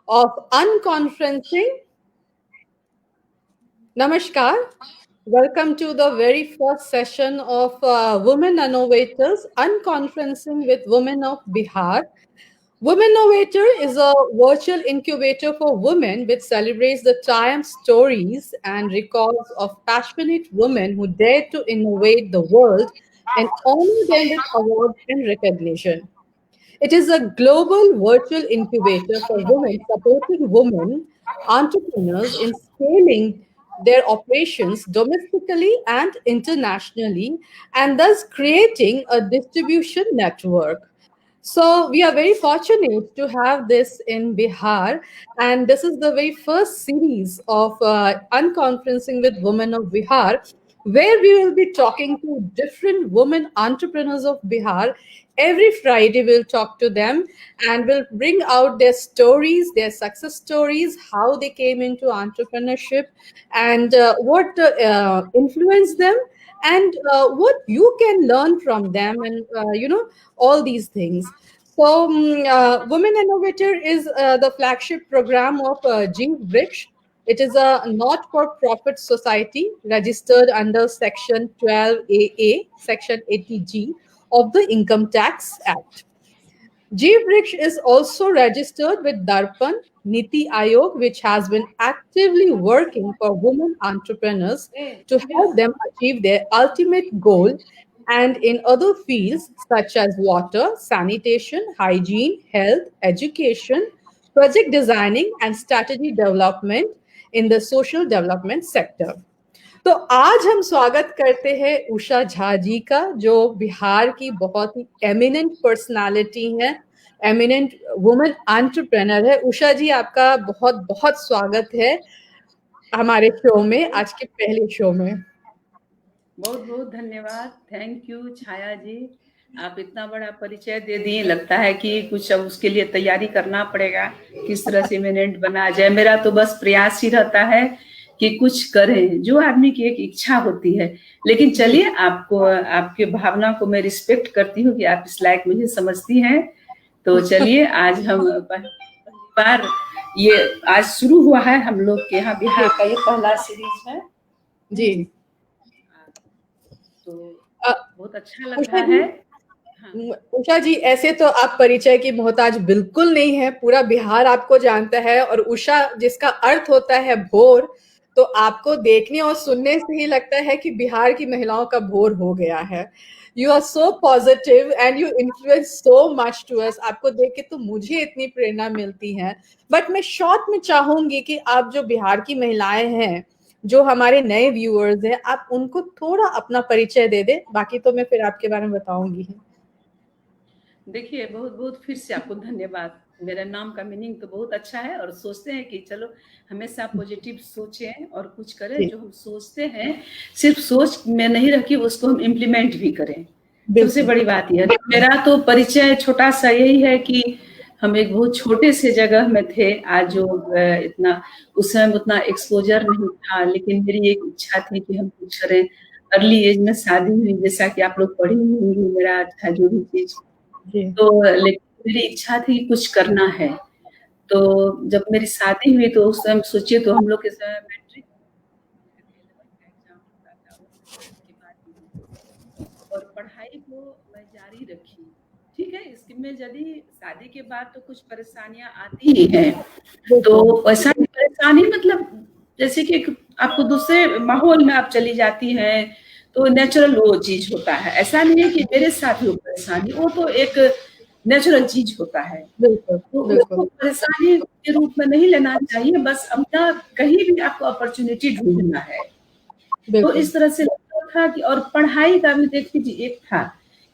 of unconferencing. Namaskar. Welcome to the very first session of Women Innovators Unconferencing with Women of Bihar. Women Innovator is a virtual incubator for women which celebrates the triumph stories and records of passionate women who dare to innovate the world and honor them with awards and recognition. It is a global virtual incubator for women, supporting women entrepreneurs in scaling their operations domestically and internationally, and thus creating a distribution network. So we are very fortunate to have this in Bihar, and this is the very first series of Unconferencing with Women of Bihar, where we will be talking to different women entrepreneurs of Bihar. Every Friday, we'll talk to them and we'll bring out their stories, their success stories, how they came into entrepreneurship, and what influenced them, and what you can learn from them, and all these things. So, Women Innovator is the flagship program of Jeev Vriksh. It is a not-for-profit society registered under Section 12AA, Section 80G of the Income Tax Act. GBRICS is also registered with Darpan Niti Aayog, which has been actively working for women entrepreneurs to help them achieve their ultimate goal, and in other fields such as water, sanitation, hygiene, health, education, project designing, and strategy development in the social development sector. तो आज हम स्वागत करते हैं उषा झा जी का, जो बिहार की बहुत ही एमिनेंट पर्सनालिटी है, एमिनेंट वुमेन एंटरप्रेन्योर है। उषा जी, आपका बहुत बहुत स्वागत है हमारे शो में, आज के पहले शो में। बहुत बहुत धन्यवाद। थैंक यू छाया जी, आप इतना बड़ा परिचय दे दिए। लगता है कि कुछ अब उसके लिए तैयारी करना पड़ेगा, किस तरह से इमिनेंट बना जाए। मेरा तो बस प्रयास ही रहता है कि कुछ करें, जो आदमी की एक इच्छा होती है। लेकिन चलिए, आपको आपके भावना को मैं रिस्पेक्ट करती हूँ कि आप इस लायक मुझे समझती हैं। तो चलिए, आज हम बार ये आज शुरू हुआ है हम लोग के यहाँ बिहार का ये पहला सीरीज है जी। तो बहुत अच्छा लग रहा है। उषा जी, ऐसे तो आप परिचय की मोहताज बिल्कुल नहीं है, पूरा बिहार आपको जानता है। और उषा जिसका अर्थ होता है भोर, तो आपको देखने और सुनने से ही लगता है कि बिहार की महिलाओं का भोर हो गया है। You are so positive and you influence so much to us. आपको देख के तो मुझे इतनी प्रेरणा मिलती है। बट मैं शॉर्ट में चाहूंगी कि आप जो बिहार की महिलाएं हैं, जो हमारे नए व्यूअर्स हैं, आप उनको थोड़ा अपना परिचय दे दे। बाकी तो मैं फिर आपके बारे में बताऊंगी। देखिए, बहुत बहुत फिर से आपको धन्यवाद। मेरा नाम का मीनिंग तो बहुत अच्छा है, और सोचते हैं कि चलो हमेशा पॉजिटिव सोचें और कुछ करें। जो हम सोचते हैं सिर्फ सोच में नहीं रखी, उसको हम इम्प्लीमेंट भी करें। सबसे बड़ी बात यह है। मेरा तो परिचय छोटा सा यही है कि हम एक बहुत छोटे से जगह में थे। आज जो इतना उस समय उतना एक्सपोजर नहीं था, लेकिन मेरी एक इच्छा थी कि हम कुछ करें। अर्ली एज में शादी हुई, जैसा कि आप लोग पढ़ी होंगी, मेरा था जो भी चीज। तो लेकिन मेरी इच्छा थी कुछ करना है। तो जब मेरी शादी हुई तो उस समय सोचिए, तो हम लोग के समय मैट्रिक और पढ़ाई को मैं जारी रखी। ठीक है, इसमें यदि शादी के बाद तो कुछ परेशानियां आती ही हैं, तो ऐसा परेशानी मतलब जैसे कि आपको दूसरे माहौल में आप चली जाती हैं, तो नेचुरल वो चीज होता है। ऐसा नहीं है कि मेरे साथ वो परेशानी, वो तो एक नेचुरल चीज होता है। तो उसको परेशानी के रूप में नहीं लेना चाहिए, बस अपना कहीं भी आपको अपॉर्चुनिटी ढूंढना है। तो इस तरह से लगता था कि, और पढ़ाई का भी देख लीजिए, एक था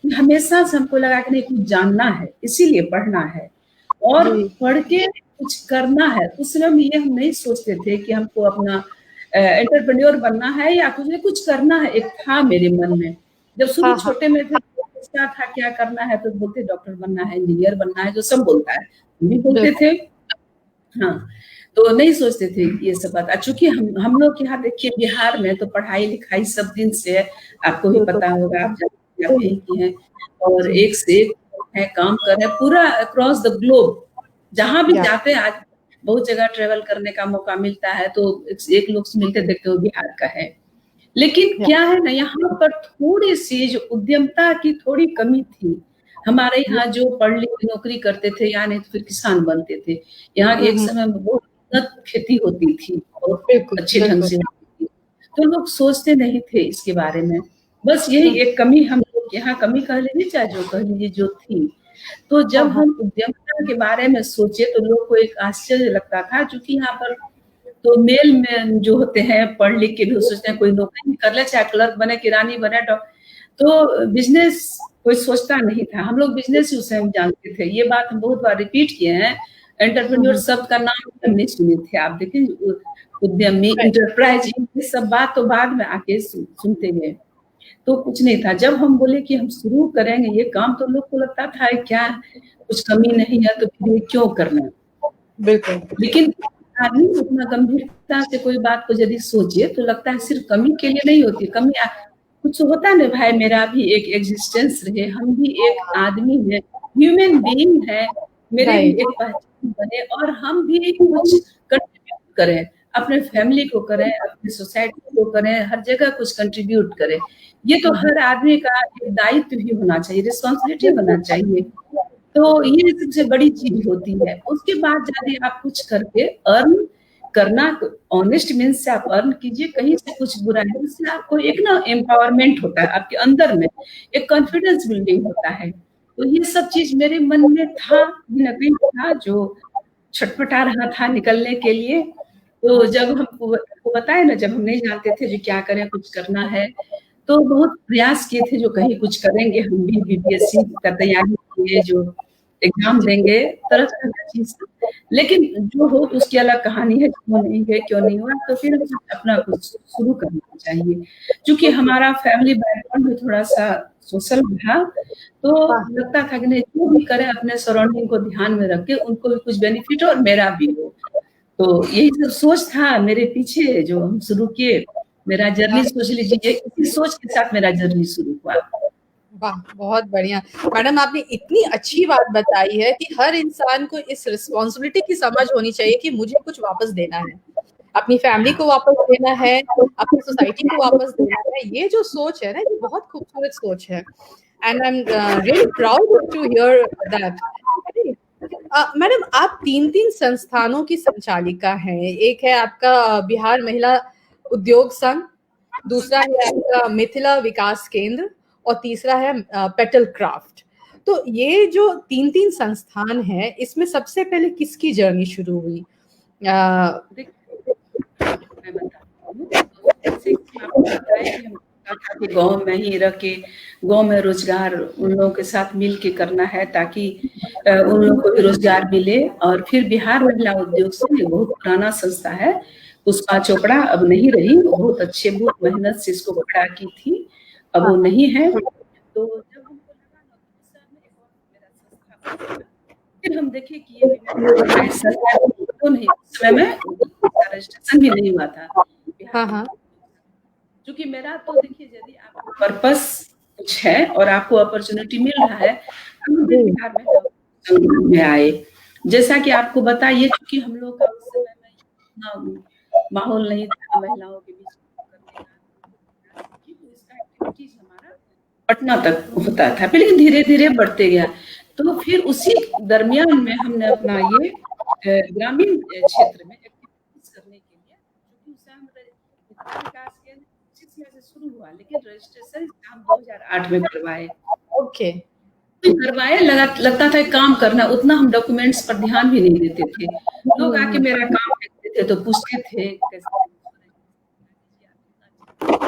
कि हमेशा से हमको लगा कि नहीं, कुछ जानना है, इसीलिए पढ़ना है और पढ़ के कुछ करना है। उस समय ये हम नहीं सोचते थे कि हमको अपना एंटरप्रेन्योर बनना है या कुछ करना है। एक था मेरे मन में, जब शुरू छोटे में थे, सोचता था क्या करना है, तो बोलते डॉक्टर बनना है, इंजीनियर बनना है, जो सब बोलता है, हम भी बोलते थे। हाँ, तो नहीं सोचते थे ये सब बात। चूंकि हम लोग यहाँ देखिए बिहार में तो पढ़ाई लिखाई सब दिन से है, आपको भी पता होगा, आप यही की हैं, और एक से एक है, काम कर रहे हैं पूरा अक्रॉस द ग्लोब। जहां भी जाते हैं, आज बहुत जगह ट्रेवल करने का मौका मिलता है, तो एक लोग से मिलते देखते हो बिहार का है। लेकिन क्या है ना, यहाँ पर थोड़ी सी जो उद्यमता की थोड़ी कमी थी। हमारे यहाँ जो पढ़ लिख के नौकरी करते थे या नहीं तो फिर किसान बनते थे। यहाँ एक समय में बहुत उन्नत खेती होती थी और अच्छे ढंग से होती थी, तो लोग सोचते नहीं थे इसके बारे में। बस यही एक कमी हम लोग यहाँ, कमी कह लीजिए चाहे जो कह लीजिए, जो थी। तो जब हम उद्यमता के बारे में सोचे तो लोग को एक आश्चर्य लगता था, क्योंकि यहाँ पर तो मेल में जो होते हैं पढ़ लिख के भी सोचते हैं कोई नौकरी कर ले, चाहे क्लर्क बने, किरानी बने, तो बिजनेस कोई सोचता नहीं था। हम लोग बिजनेस ही उस समय जानते थे। ये बात हम बहुत बार रिपीट किए हैं। एंटरप्रेन्योर शब्द का नाम हम नहीं सुने थे। आप देखिए उद्यमी, इंटरप्राइज, ये सब बात तो बाद में आके सुनते गए। तो कुछ नहीं था। जब हम बोले कि हम शुरू करेंगे ये काम, तो लोग को लगता था क्या कुछ कमी नहीं है तो फिर ये क्यों करना। बिल्कुल। लेकिन आदमी उतना गंभीरता से कोई बात को यदि सोचे तो लगता है सिर्फ कमी के लिए नहीं होती। कमी कुछ होता है ना भाई, मेरा भी एक एग्जिस्टेंस रहे, हम भी एक आदमी है, ह्यूमन बीइंग है, मेरे भी एक पहचान बने और हम भी कुछ कंट्रीब्यूट करें, अपने फैमिली को करें, अपने सोसाइटी को करें, हर जगह कुछ कंट्रीब्यूट करें। ये तो हर आदमी का एक दायित्व भी होना चाहिए, रिस्पॉन्सिबिलिटी होना चाहिए। तो ये सबसे बड़ी चीज होती है। उसके बाद यदि आप कुछ करके अर्न करना, ऑनेस्ट मीन्स से आप अर्न कीजिए, कहीं से कुछ बुरा नहीं, उससे आपको एक ना एम्पावरमेंट होता है, आपके अंदर में एक कॉन्फिडेंस बिल्डिंग होता है। तो ये सब चीज मेरे मन में था, कहीं था जो छटपटा रहा था निकलने के लिए। तो जब हमको बताया ना, जब हम नहीं जानते थे जो क्या करें, कुछ करना है, तो बहुत प्रयास किए थे जो कहीं कुछ करेंगे। हम भी बीपीएससी का तैयारी किए, जो एग्जाम देंगे, तरह तरह की चीज। लेकिन जो हो उसकी अलग कहानी है, क्यों नहीं गए, क्यों नहीं हुआ। तो फिर अपना कुछ शुरू करना चाहिए। क्योंकि हमारा फैमिली बैकग्राउंड भी थोड़ा सा सोशल था, तो लगता था कि नहीं, जो भी करें अपने सराउंडिंग को ध्यान में रख के उनको भी कुछ बेनिफिट और मेरा भी हो। तो यही सब सोच था मेरे पीछे, जो हम शुरू किए। मेरा जर्नी सोच लीजिए, इसी सोच के साथ मेरा जर्नी शुरू हुआ। वाह, बहुत बढ़िया मैडम, आपने इतनी अच्छी बात बताई है कि हर इंसान को इस रिस्पॉन्सिबिलिटी की समझ होनी चाहिए कि मुझे कुछ वापस देना है, अपनी फैमिली को वापस देना है, अपनी सोसाइटी को वापस देना है। ये जो सोच है ना, ये बहुत खूबसूरत सोच है, and I am really proud to hear that. Madam, आप 3 संस्थानों की संचालिका हैं। एक है आपका बिहार महिला उद्योग संघ, दूसरा है आपका मिथिला विकास केंद्र और तीसरा है पेटल क्राफ्ट। तो ये जो 3 संस्थान है, इसमें सबसे पहले किसकी जर्नी शुरू हुई? मैं बताती हूँ। जैसे कि आपको पता है कि हम गाँव में ही रह के, गाँव में रोजगार उन लोगों के साथ मिल के करना है, ताकि उन लोगों को भी रोजगार मिले। और फिर बिहार महिला उद्योग संघ बहुत पुराना संस्था है, पुष्पा चोपड़ा अब नहीं रही, बहुत अच्छे बहुत मेहनत से इसको खड़ा की थी, अब वो नहीं है। तो जब हमको लगा ना मेरा संस्था, फिर हम देखे कि ये भी सरकार तो नहीं, उस समय में रजिस्ट्रेशन भी नहीं हुआ था। क्योंकि मेरा तो देखिए, यदि आपको पर्पस कुछ है और आपको अपॉर्चुनिटी मिल रहा है, हम भी बिहार में आए। जैसा कि आपको बताइए, क्योंकि हम लोग का उस समय में इतना माहौल नहीं था महिलाओं के बीच करने का, तो इसका एक्टिविटीज हमारा पटना तक होता था, लेकिन धीरे धीरे बढ़ते गया। तो फिर उसी दरमियान में हमने अपना ये ग्रामीण क्षेत्र में एक्टिविटीज करने के लिए, क्योंकि उस समय विकास केंद्र से शुरू हुआ, लेकिन रजिस्ट्रेशन हम 2008 में करवाए। ओके, करवाए, लगता था काम करना, उतना हम डॉक्यूमेंट्स पर ध्यान भी नहीं देते थे। लोग आके मेरा काम देखते थे तो पूछते थे कैसे।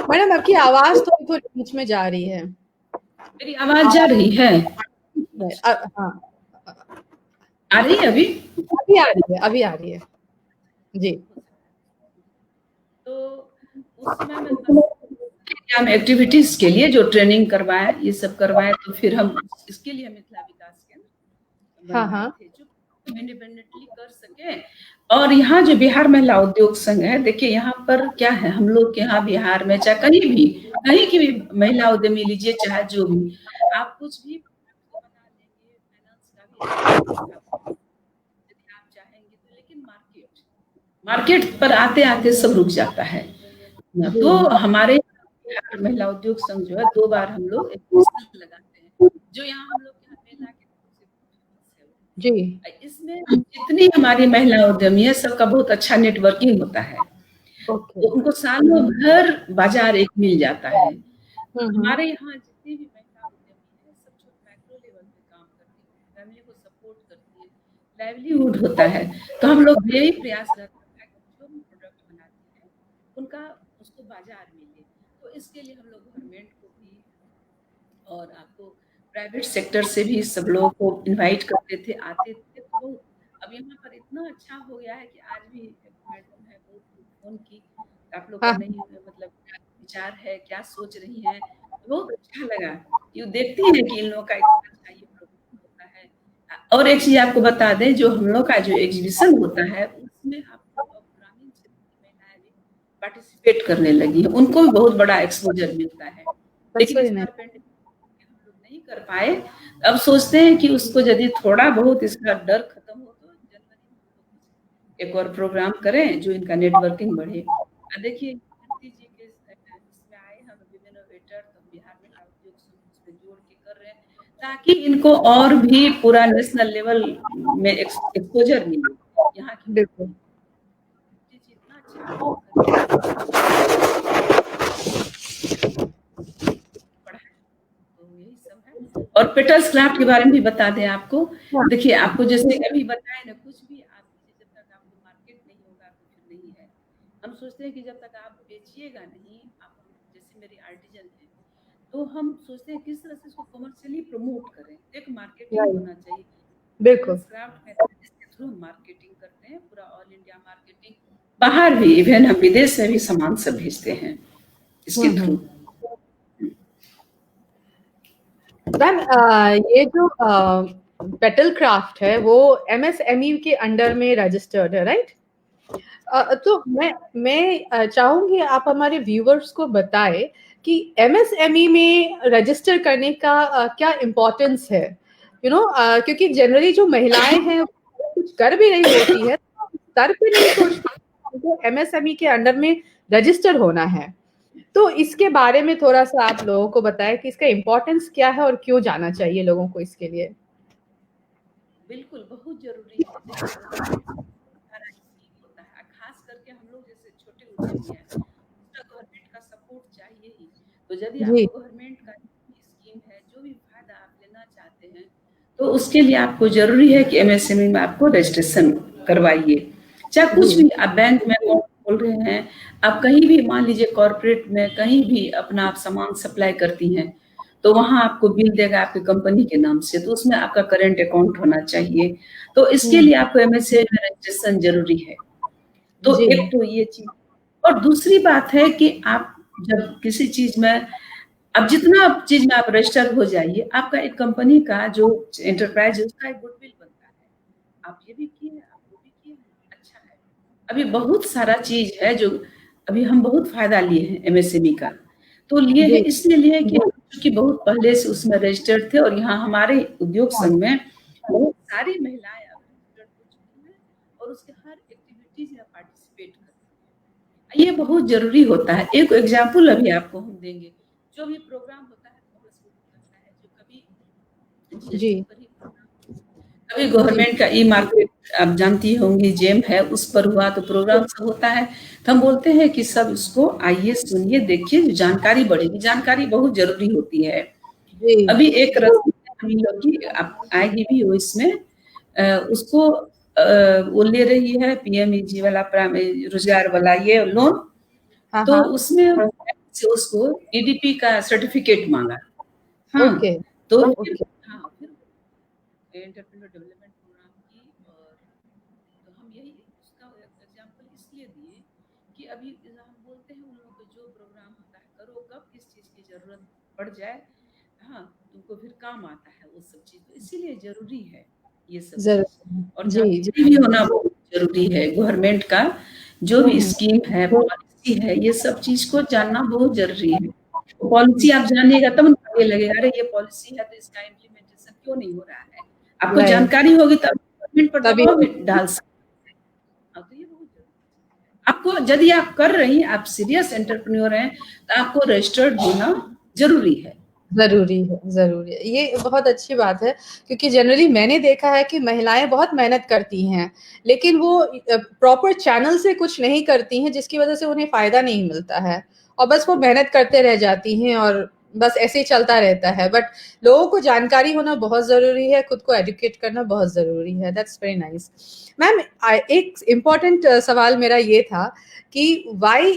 मैडम, आपकी आवाज थोड़ी बीच में जा रही है। मेरी आवाज जा रही है? हाँ, आ रही है? अभी आ रही है जी। तो उस समय में एक्टिविटीज के लिए जो ट्रेनिंग करवाए, ये सब करवाए, तो फिर हम इसके लिए मिथिला विकास केंद्र थे, जो इंडिपेंडेंटली कर सके। और यहाँ जो बिहार महिला उद्योग संघ है, देखिए यहाँ पर क्या है, हम लोग के यहाँ बिहार में चाहे कहीं की भी महिला उद्यमी लीजिए, चाहे जो भी, आप कुछ भी बना लेंगे, फाइनेंस का भी यदि आप चाहेंगे तो, लेकिन मार्केट पर आते-आते सब रुक जाता है। तो हमारे बिहार महिला उद्योग संघ जो है 2 बार हम लोग एग्जीबिशन लगाते हैं, जो यहाँ हम लोग के यहाँ मेला के नाम से फेमस है। जी। इसमें जितनी हमारी महिला उद्यमी है सबका बहुत अच्छा नेटवर्किंग होता है। तो उनको सालों भर बाजार एक मिल जाता है। हमारे यहाँ जितनी भी महिला उद्यमी है सब जो मैक्रो लेवल पे काम करती है, फैमिली को सपोर्ट करती है, लाइवलीहुड होता है। तो हम लोग यही प्रयास रहता है कि जो भी प्रोडक्ट बनाती है उनका उसको बाजार मिले। तो इसके लिए हम लोग गवर्नमेंट को भी और आपको प्राइवेट सेक्टर से भी सब लोगों को इनवाइट करते थे, आते थे। तो अब यहाँ पर इतना अच्छा हो गया है कि आज भी मैडम है वो फोन की, आप लोग का नहीं मतलब क्या विचार है, क्या सोच रही हैं। बहुत अच्छा लगा कि वो देखती हैं कि इन लोगों का इतना अच्छा ये प्रोग्राम होता है। और एक चीज आपको बता दें, जो हम लोग का जो एग्जीबिशन होता है उसमें आपको अब ग्रामीण क्षेत्र की महिलाएं भी पार्टिसिपेट करने लगी है, उनको भी बहुत बड़ा एक्सपोजर मिलता है। लेकिन इस बार पेंडेमिक हम लोग नहीं कर पाए। अब सोचते हैं कि उसको यदि थोड़ा बहुत इसका डर खत्म हो तो जनवरी में एक और प्रोग्राम करें जो इनका नेटवर्किंग बढ़े। देखिए कीर्ति जी के इसमें आए हम विमेनोवेटर, तो बिहार में उद्योग संघ जोड़ के कर रहे हैं ताकि इनको और भी पूरा नेशनल लेवल में एक्सपोजर मिले। यहाँ की बिल्कुल इतना अच्छा और पेटल्स क्राफ्ट के बारे में भी बता दें आपको। देखिए आपको जैसे अभी बताए ना, कुछ भी आप जब तक आपको मार्केट नहीं होगा तो फिर नहीं है। हम सोचते हैं कि जब तक आप बेचिएगा नहीं, आप जैसे मेरी आर्टिजन है, तो हम सोचते हैं किस तरह से इसको कमर्शियली प्रमोट करें। एक मार्केटिंग होना चाहिए। बिल्कुल क्राफ्ट जिसके थ्रू मार्केटिंग करते हैं, पूरा ऑल इंडिया मार्केटिंग, बाहर भी इवन हम विदेश में भी सामान सब भेजते हैं इसके थ्रू। मैम ये जो पेटल क्राफ्ट है वो MSME के अंडर में रजिस्टर्ड है, राइट? तो मैं चाहूंगी आप हमारे व्यूवर्स को बताएं कि MSME में रजिस्टर करने का क्या इम्पोर्टेंस है, क्योंकि जनरली जो महिलाएं हैं कुछ कर भी रही होती है तो स्तर पे नहीं सोचती उनको MSME के अंडर में रजिस्टर होना है। तो इसके बारे में थोड़ा सा आप लोगों को बताएं कि इसका इम्पोर्टेंस क्या है और क्यों जाना चाहिए लोगों को इसके लिए। बिल्कुल बहुत जरूरी है। खास करके हम लोग जैसे छोटे उद्यमी हैं, उसका गवर्नमेंट का सपोर्ट चाहिए ही। तो यदि आपको गवर्नमेंट का स्कीम है, जो भी फायदा आप लेना चाहते हैं, तो उसके लिए आपको जरूरी है कि MSME में आपको रजिस्ट्रेशन करवाइए। चाहे कुछ भी आप बैंक में बोल रहे हैं, आप कहीं भी मान लीजिए कॉर्पोरेट में कहीं भी अपना आप सामान सप्लाई करती हैं, तो वहां आपको बिल देगा आपकी कंपनी के नाम से, तो उसमें आपका करंट अकाउंट होना चाहिए। तो इसके लिए आपको MSME में रजिस्ट्रेशन जरूरी है। तो एक तो ये चीज, और दूसरी बात है कि आप जब किसी चीज में, अब जितना चीज में आप रजिस्टर हो जाइए, आपका एक कंपनी का जो एंटरप्राइज है उसका एक गुडविल बनता है। आप ये भी किए, आप वो भी किए, अच्छा है। अभी बहुत सारा चीज है जो अभी हम बहुत फायदा लिए हैं MSME का। तो लिए है इसलिए लिए कि क्योंकि बहुत पहले से उसमें रजिस्टर्ड थे, और यहाँ हमारे उद्योग संघ में बहुत सारी महिलाएं रजिस्टर्ड हो चुकी हैं और उसके हर एक्टिविटीज में पार्टिसिपेट करती हैं। ये बहुत जरूरी होता है। एक एग्जाम्पल अभी आपको हम देंगे, जो भी प्रोग्राम होता है जो कभी कभी गवर्नमेंट का ई-मार्केट आप जानती होंगी, जेम है, उस पर हुआ तो प्रोग्राम सब होता है। तो हम बोलते हैं कि सब इसको आइए, सुनिए, देखिए, जानकारी बढ़ेगी। जानकारी बहुत जरूरी होती है। अभी एक आप आएगी भी हो इसमें, उसको वो ले रही है PMEG वाला रोजगार वाला ये लोन। तो उसमें उसको EDP का सर्टिफिकेट मांगा। तो एंटरप्रेन्योर डेवलपमेंट प्रोग्राम की, और तो हम यही उसका एग्जांपल इसलिए दिए कि अभी हम बोलते हैं उन लोगों को जो प्रोग्राम होता है करो, कब किस चीज की जरूरत पड़ जाए, हाँ तुमको फिर काम आता है वो सब चीज। तो इसीलिए जरूरी है ये सब चीज, और जानकारी भी होना बहुत जरूरी है। गवर्नमेंट का जो भी स्कीम है, पॉलिसी है, ये सब चीज को जानना बहुत जरूरी है। पॉलिसी आप जानिएगा तब ना लगेगा अरे ये पॉलिसी है तो इसका इम्प्लीमेंटेशन क्यों नहीं हो रहा है। आपको जानकारी होगी तब गवर्नमेंट पर दबाव भी डाल सकते हैं। तो ये बहुत जरूरी है। आपको यदि आप कर रही हैं, आप सीरियस एंटरप्रेन्योर हैं, तो आपको रजिस्टर्ड होना जरूरी है। ज़रूरी है, ज़रूरी है। ये बहुत अच्छी बात है, क्योंकि जनरली मैंने देखा है कि महिलाएँ बहुत मेहनत करती हैं, लेकिन वो प्रॉपर चैनल से कुछ नहीं करती हैं, जिसकी वज़ह से उन्हें फ़ायदा नहीं मिलता है और बस वो मेहनत करते रह जाती हैं और बस ऐसे ही चलता रहता है। बट लोगों को जानकारी होना बहुत ज़रूरी है, खुद को एजुकेट करना बहुत ज़रूरी है। That's very nice. मैम, एक इम्पोर्टेंट सवाल मेरा ये था कि वाई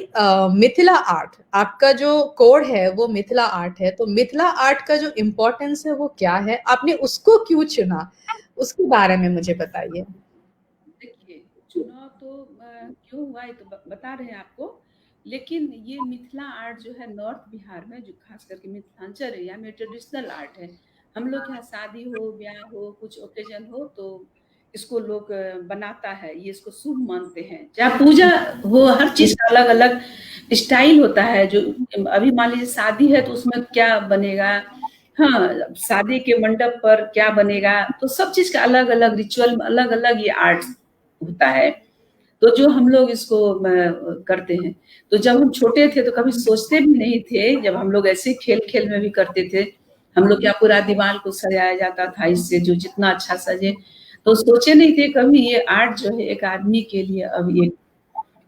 मिथिला आर्ट, आपका जो कोड है वो मिथिला आर्ट है, तो मिथिला आर्ट का जो इम्पोर्टेंस है वो क्या है, आपने उसको क्यों चुना, उसके बारे में मुझे बताइए। देखिए, चुनाव तो क्यों हुआ ये तो बता रहे हैं आपको, लेकिन ये मिथिला आर्ट जो है नॉर्थ बिहार में, जो खास करके मिथिलांचल एरिया में ट्रेडिशनल आर्ट है। हम लोग के यहाँ शादी हो, ब्याह हो, कुछ ओकेजन हो तो इसको लोग बनाता है, ये इसको शुभ मानते हैं। चाहे पूजा हो, हर चीज का अलग अलग स्टाइल होता है। जो अभी मान लीजिए शादी है तो उसमें क्या बनेगा, हाँ, शादी के मंडप पर क्या बनेगा, तो सब चीज का अलग अलग रिचुअल, अलग अलग ये आर्ट होता है। तो जो हम लोग इसको करते हैं, तो जब हम छोटे थे तो कभी सोचते भी नहीं थे, जब हम लोग ऐसे खेल खेल में भी करते थे, हम लोग क्या पूरा दीवार को सजाया जाता था इससे, जो जितना अच्छा सजे, तो सोचे नहीं थे कभी ये आर्ट जो है एक आदमी के लिए अब ये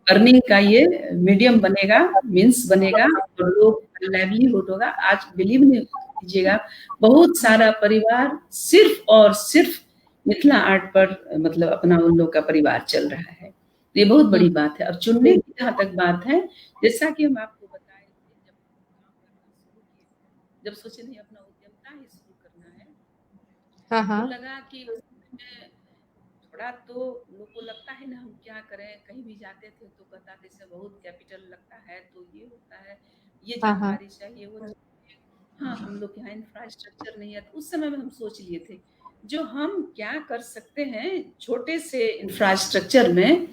अर्निंग का ये मीडियम बनेगा, मीन्स बनेगा, और लोग लाइवलीहुड होगा। आज बिलीव नहीं कीजिएगा, बहुत सारा परिवार सिर्फ और सिर्फ मिथिला आर्ट पर मतलब अपना उन लोग का परिवार चल रहा है। तो ये बहुत बड़ी बात है। अब चुनने की जहाँ तक बात है, जैसा कि हम आपको बताए थे, जब काम करना शुरू किए, जब सोचे नहीं अपना उद्यमता ही शुरू करना है, हाँ, तो हाँ। लगा कि उस समय में थोड़ा तो लोग को लगता है ना, हम क्या करें, कहीं भी जाते थे तो कहता थे इससे बहुत कैपिटल लगता है, तो ये होता है, ये हाँ, हाँ। जानकारी चाहिए, वो चाहिए। हाँ, हम लोग के यहाँ इंफ्रास्ट्रक्चर नहीं है, तो उस समय में हम सोच लिए थे जो हम क्या कर सकते हैं छोटे से इंफ्रास्ट्रक्चर में,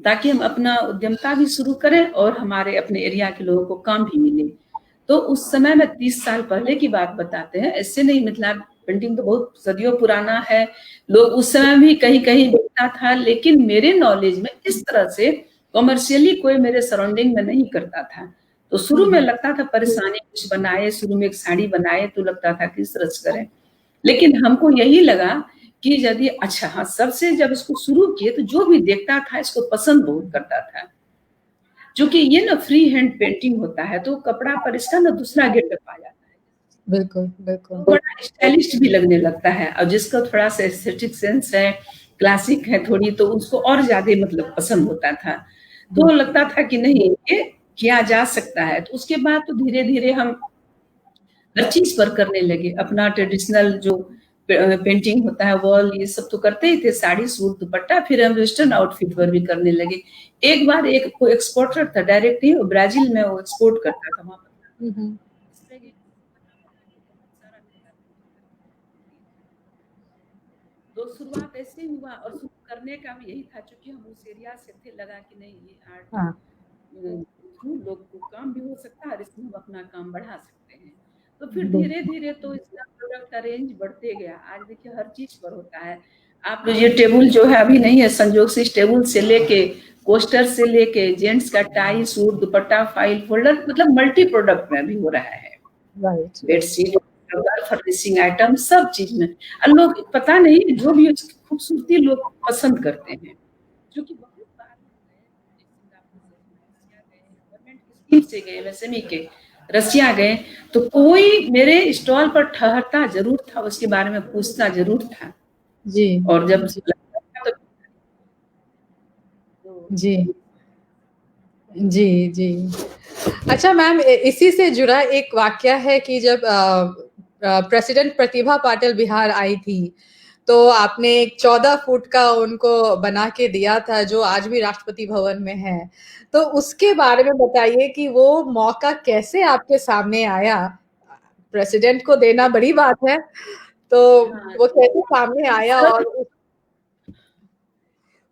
ताकि हम अपना उद्यमता भी शुरू करें और हमारे अपने एरिया के लोगों को काम भी मिले। तो उस समय में 30 साल पहले की बात बताते हैं, ऐसे नहीं, मिथिला पेंटिंग तो बहुत सदियों पुराना है, लोग उस समय भी कहीं कहीं देखता था, लेकिन मेरे नॉलेज में इस तरह से कॉमर्शियली कोई मेरे सराउंडिंग में नहीं करता था। तो शुरू में लगता था परेशानी, कुछ बनाए, शुरू में एक साड़ी बनाए तो लगता था किस तरह से करें, लेकिन हमको यही लगा कि यदि अच्छा, हाँ, सबसे जब इसको शुरू किए तो जो भी देखता था इसको पसंद बहुत करता था, क्योंकि ये ना फ्री हैंड पेंटिंग होता है, तो कपड़ा पर इसका ना दूसरा गेटअप आ जाता है, बिल्कुल, तो बिल्कुल। बड़ा स्टाइलिश भी लगने लगता है। और जिसका थोड़ा सा एस्थेटिक सेंस है, क्लासिक है थोड़ी, तो उसको और ज्यादा मतलब पसंद होता था। तो लगता था कि नहीं, ये किया जा सकता है। तो उसके बाद तो धीरे धीरे हम हर चीज पर करने लगे। अपना ट्रेडिशनल जो पेंटिंग होता है, वॉल, ये सब तो करते ही थे, साड़ी, सूट, दुपट्टा, फिर हम वेस्टर्न आउटफिट पर भी करने लगे। एक बार एक कोई एक्सपोर्टर था, डायरेक्ट ही ब्राजील में वो एक्सपोर्ट करता था, वहां हम्म। तो शुरुआत ऐसे ही हुआ, और शुरू करने का भी यही था, क्योंकि हम उस एरिया से थे, लगा कि नहीं, ये आर्ट हाँ। थ्रू लोग को काम भी हो सकता है और इसमें हम अपना काम बढ़ा सकते हैं। तो फिर धीरे बिल्कुल। धीरे तो इसका प्रोडक्ट का रेंज बढ़ते गया। आज देखिए हर चीज पर होता है। आप ये टेबल जो है अभी नहीं है संजोग से, इस टेबल से लेके कोस्टर से लेके जेंट्स का टाई, सूट, दुपट्टा, फाइल, फोल्डर, मतलब मल्टी प्रोडक्ट में भी हो रहा है। Right, right. Bedsheet, furnishing item, सब चीज में। और लोग पता नहीं जो भी उसकी खूबसूरती लोग पसंद करते हैं, जो कि बहुत बार होता है। एक सिंगापुर गए, मलेशिया गए, गवर्नमेंट की स्कीम से गए, एमएसएमई के, रसिया गए, तो कोई मेरे स्टॉल पर ठहरता जरूर था, उसके बारे में पूछता जरूर था। जी, और जब जी, तो जी, जी, जी। अच्छा मैम, इसी से जुड़ा एक वाकया है कि जब प्रेसिडेंट प्रतिभा पाटिल बिहार आई थी, तो आपने एक 14 फुट का उनको बना के दिया था, जो आज भी राष्ट्रपति भवन में है। तो उसके बारे में बताइए कि वो मौका कैसे आपके सामने आया। प्रेसिडेंट को देना बड़ी बात है, तो हाँ, वो कैसे सामने आया और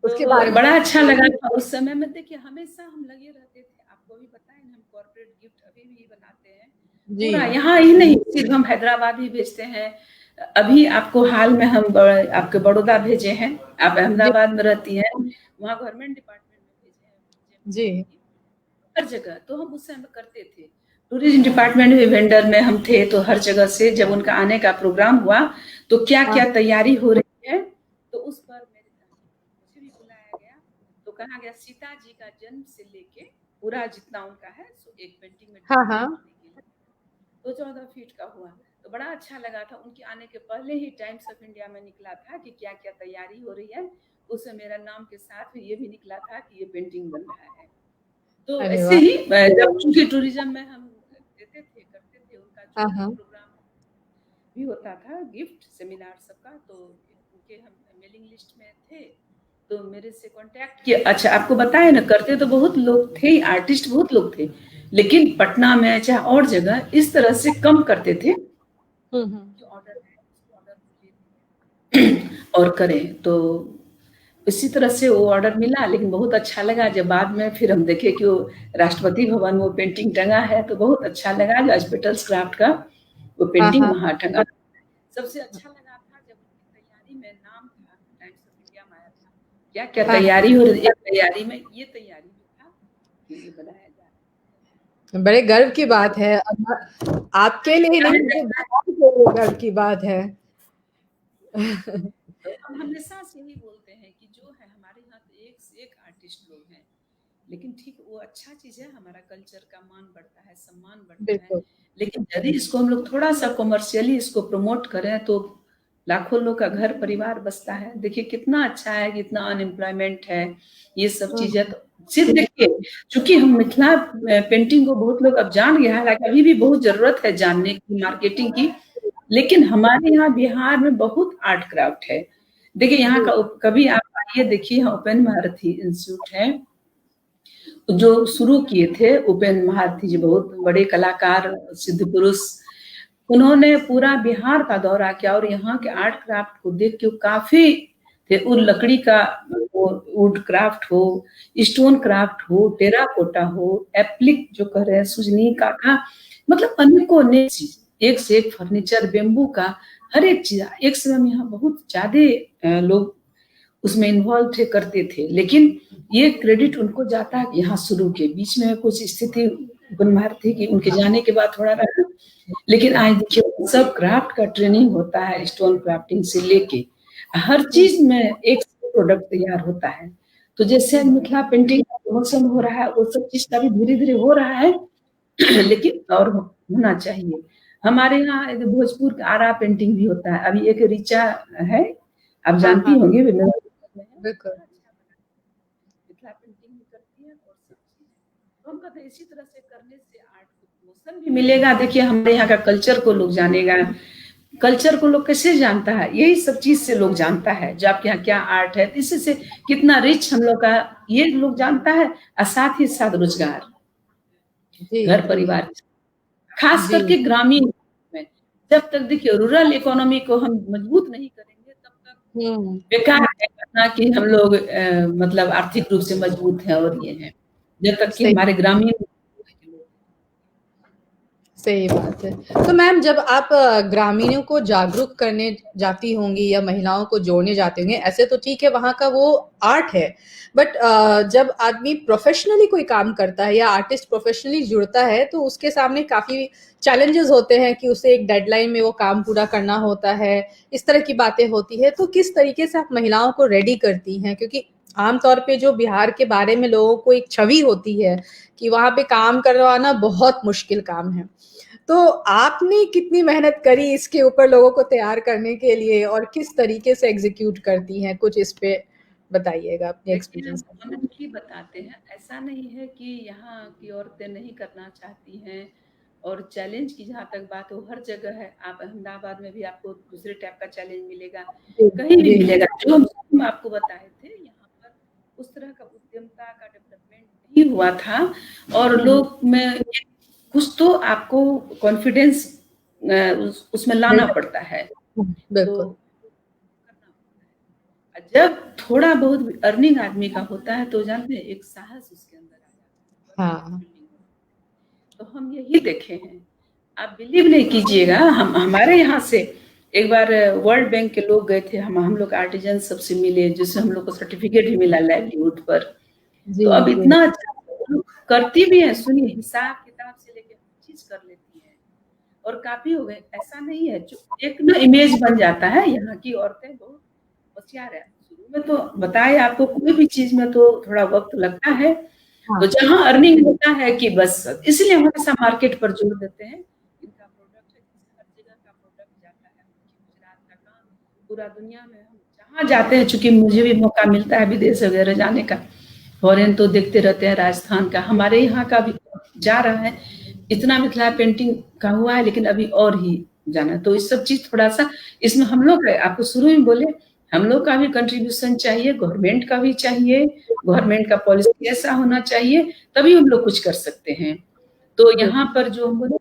उसके बारे तो में। बड़ा अच्छा लगा था उस समय में। देखिए हमेशा हम लगे रहते थे, आपको भी पता है ना, हम कॉर्पोरेट गिफ्ट अभी भी बनाते हैं जी। पूरा, यहाँ ही नहीं, सिर्फ हम हैदराबाद ही भेजते हैं, अभी आपको हाल में हम आपके बड़ौदा भेजे हैं, आप अहमदाबाद में रहती हैं, वहाँ गवर्नमेंट डिपार्टमेंट में भेजे हैं जी। हर जगह। तो हम उस समय करते थे, टूरिज्म डिपार्टमेंट में वेंडर में हम थे, तो हर जगह से जब उनका आने का प्रोग्राम हुआ तो क्या क्या तैयारी हो रही है, तो उस पर मुझे भी बुलाया गया। तो कहा गया सीता जी का जन्म से लेके पूरा जितना उनका है सो एक पेंटिंग में हाँ हाँ। करने के लिए। तो 14 फीट का हुआ, तो बड़ा अच्छा लगा था। उनके आने के पहले ही टाइम्स ऑफ इंडिया में निकला था कि क्या क्या तैयारी हो रही है, उसमें मेरा नाम के साथ ये भी निकला था कि ये पेंटिंग बन रहा है। तो अरे ऐसे वाह। ही जब चूंकि टूरिज्म में हम देते थे, करते थे, उनका जो हाँ भी हाँ। प्रोग्राम भी होता था, गिफ्ट सेमिनार सबका, तो उनके हम मेलिंग लिस्ट में थे, तो मेरे से कांटेक्ट किया। अच्छा, आपको बताया ना, करते तो बहुत लोग थे, आर्टिस्ट बहुत लोग थे, लेकिन पटना में चाहे और जगह इस तरह से कम करते थे। जो ऑर्डर है उसको ऑर्डर और करें, तो इसी तरह से वो ऑर्डर मिला। लेकिन बहुत अच्छा लगा जब बाद में फिर हम देखे कि वो राष्ट्रपति भवन वो पेंटिंग टंगा है, तो बहुत अच्छा लगा। जो हॉस्पिटल्स क्राफ्ट का वो हाँ पेंटिंग हाँ। वहां टंगा। सबसे अच्छा लगा था जब उनकी तैयारी में नाम था, टाइम्स ऑफ इंडिया में आया था, क्या क्या हाँ तैयारी हो रही है। तैयारी में ये तैयारी भी था कि ये बनाया जाए। बड़े गर्व की बात है। आपके लिए नहीं, मुझे बिहार के लिए गर्व की बात है। तो हम हमेशा से ही बोलते हैं कि जो है हमारे यहाँ तो एक से एक आर्टिस्ट लोग हैं, लेकिन ठीक वो अच्छा चीज है, हमारा कल्चर का मान बढ़ता है, सम्मान बढ़ता है। बिल्कुल। लेकिन यदि इसको हम लोग थोड़ा सा कमर्शियली इसको प्रमोट करें तो लाखों लोग का घर परिवार बसता है। देखिए कितना अच्छा है, कितना अनएम्प्लॉयमेंट है, ये सब चीजें। तो सिर्फ देखिए, चूंकि हम मिथिला पेंटिंग को बहुत लोग अब जान गया है, हालांकि अभी भी बहुत जरूरत है जानने की, मार्केटिंग की, लेकिन हमारे यहाँ बिहार में बहुत आर्ट क्राफ्ट है। देखिए यहाँ का कभी आप आइए, देखिए यहाँ उपेन महारथी इंस्टीट्यूट है, जो शुरू किए थे उपेन महारथी जी, बहुत बड़े कलाकार, सिद्ध पुरुष। उन्होंने पूरा बिहार का दौरा किया और यहाँ के आर्ट क्राफ्ट को देख के काफी थे। वो लकड़ी का वुड क्राफ्ट हो, स्टोन क्राफ्ट हो, टेराकोटा हो, एप्लिक जो कह रहे हैं, सुजनी का मतलब अनेकों अनेक चीज, एक से एक फर्नीचर, बेम्बू का हर एक चीज। एक समय में यहाँ बहुत ज्यादा लोग उसमें इन्वॉल्व थे, करते थे, लेकिन ये क्रेडिट उनको जाता है यहाँ शुरू के। बीच में कुछ स्थिति गुणमार थी कि उनके जाने के बाद थोड़ा रहा, लेकिन आज देखिए सब क्राफ्ट का ट्रेनिंग होता है, स्टोन क्राफ्टिंग से लेके हर चीज में एक प्रोडक्ट तैयार होता है। तो जैसे आज मिथिला पेंटिंग का प्रमोशन हो रहा है, वो सब चीज का भी धीरे धीरे हो रहा है, लेकिन और होना चाहिए। हमारे यहाँ भोजपुर का आरा पेंटिंग भी होता है। अभी एक ऋचा है, आप हाँ जानती हाँ। होंगी, बिल्कुल। मिथिला पेंटिंग भी करती है और सब चीज। तो हम कहते हैं इसी तरह से करने से आर्ट को प्रमोशन भी मिलेगा। देखिए हमारे यहाँ का कल्चर को लोग जानेगा। कल्चर को लोग कैसे जानता है, यही सब चीज से लोग जानता है, जो आपके यहाँ क्या आर्ट है, इसी से कितना रिच हम लोग का ये लोग जानता है। और साथ ही साथ रोजगार, जी घर जी। परिवार, खास जी। करके ग्रामीण में। जब तक देखिए रूरल इकोनॉमी को हम मजबूत नहीं करेंगे, तब तक हम्म। बेकार है कहना कि हम लोग मतलब आर्थिक रूप से मजबूत हैं और ये हैं, जब तक कि सही। हमारे ग्रामीण। सही बात है। तो मैम, जब आप ग्रामीणों को जागरूक करने जाती होंगी या महिलाओं को जोड़ने जाते होंगे, ऐसे तो ठीक है, वहाँ का वो आर्ट है, बट जब आदमी प्रोफेशनली कोई काम करता है या आर्टिस्ट प्रोफेशनली जुड़ता है, तो उसके सामने काफ़ी चैलेंजेस होते हैं कि उसे एक डेडलाइन में वो काम पूरा करना होता है, इस तरह की बातें होती है। तो किस तरीके से आप महिलाओं को रेडी करती हैं? क्योंकि आमतौर पे जो बिहार के बारे में लोगों को एक छवि होती है कि वहाँ पे काम करवाना बहुत मुश्किल काम है। तो आपने कितनी मेहनत करी इसके ऊपर लोगों को तैयार करने के लिए, और किस तरीके से एग्जीक्यूट करती हैं? कुछ इस पे बताइएगा अपने देखिए एक्सपीरियंस। हम उनकी बताते हैं, ऐसा नहीं है कि यहाँ की औरतें नहीं करना चाहती हैं। और चैलेंज की जहाँ तक बात हो, हर जगह है। आप अहमदाबाद में भी आपको दूसरे टाइप का चैलेंज मिलेगा, जी कहीं भी जी। मिलेगा। जो हम आपको बताए थे, यहाँ पर उस तरह का उद्यमता का डेवलपमेंट नहीं हुआ था। और लोग में कुछ तो आपको कॉन्फिडेंस उसमें लाना पड़ता है। तो बिल्कुल। करना पड़ता है। जब थोड़ा बहुत अर्निंग आदमी का होता है, तो जानते हैं एक साहस उसके अंदर आ जाता है, कॉन्फिडेंस हाँ। बिल्डिंग होता है। तो हम यही देखे हैं, आप बिलीव नहीं कीजिएगा, हम हमारे यहाँ से एक बार वर्ल्ड बैंक के लोग गए थे, हम लोग आर्टिजन सबसे मिले, जिससे हम लोग को सर्टिफिकेट भी मिला लाइवलीहुड पर। जी तो अब जी इतना अच्छा वो लोग करती भी है, सुनिए हिसाब किताब से लेके हर चीज कर लेती है, और काफी हो गए। ऐसा नहीं है, जो एक ना इमेज बन जाता है यहाँ की औरतें बहुत होशियार है। शुरू में तो बताए आपको, कोई भी चीज में तो थोड़ा वक्त लगता है, तो हाँ जहाँ अर्निंग होता है कि बस, इसलिए हम हमेशा मार्केट पर जोर देते हैं। इनका प्रोडक्ट है, हर जगह का प्रोडक्ट जाता है, गुजरात का काम पूरा दुनिया में हम जहाँ जाते हैं, चूंकि मुझे भी मौका मिलता है विदेश वगैरह जाने का, फॉरेन तो देखते रहते हैं, राजस्थान का, हमारे यहाँ का भी जा रहा है। इतना मिथिला पेंटिंग का हुआ है, लेकिन अभी और ही जाना है। तो इस सब चीज थोड़ा सा इसमें हम लोग है, आपको शुरू में बोले, हम लोग का भी कंट्रीब्यूशन चाहिए, गवर्नमेंट का भी चाहिए, गवर्नमेंट का पॉलिसी ऐसा होना चाहिए, तभी हम लोग कुछ कर सकते हैं। तो यहाँ पर जो हम बोले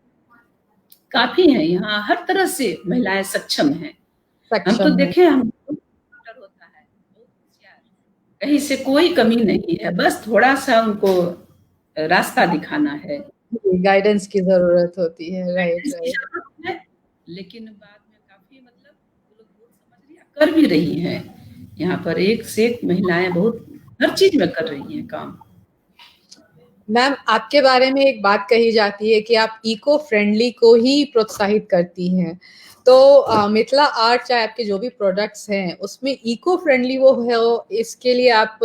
काफी है, यहाँ हर तरह से महिलाएं सक्षम हैं। हम तो सक्षम है। देखे, हम डॉक्टर होता है बहुत होशियार, कहीं से कोई कमी नहीं है, बस थोड़ा सा उनको रास्ता दिखाना है, गाइडेंस की जरूरत होती है, राइट गाइडेंस की राइट। जरूरत है। लेकिन बाद में काफी मतलब वो लोग बहुत समझ रही है, कर भी रही हैं। यहाँ पर एक से एक महिलाएं बहुत हर चीज में कर रही हैं काम। मैम, आपके बारे में एक बात कही जाती है कि आप इको फ्रेंडली को ही प्रोत्साहित करती हैं। तो मिथिला आर्ट, चाहे आपके जो भी प्रोडक्ट्स हैं, उसमें इको फ्रेंडली वो है, इसके लिए आप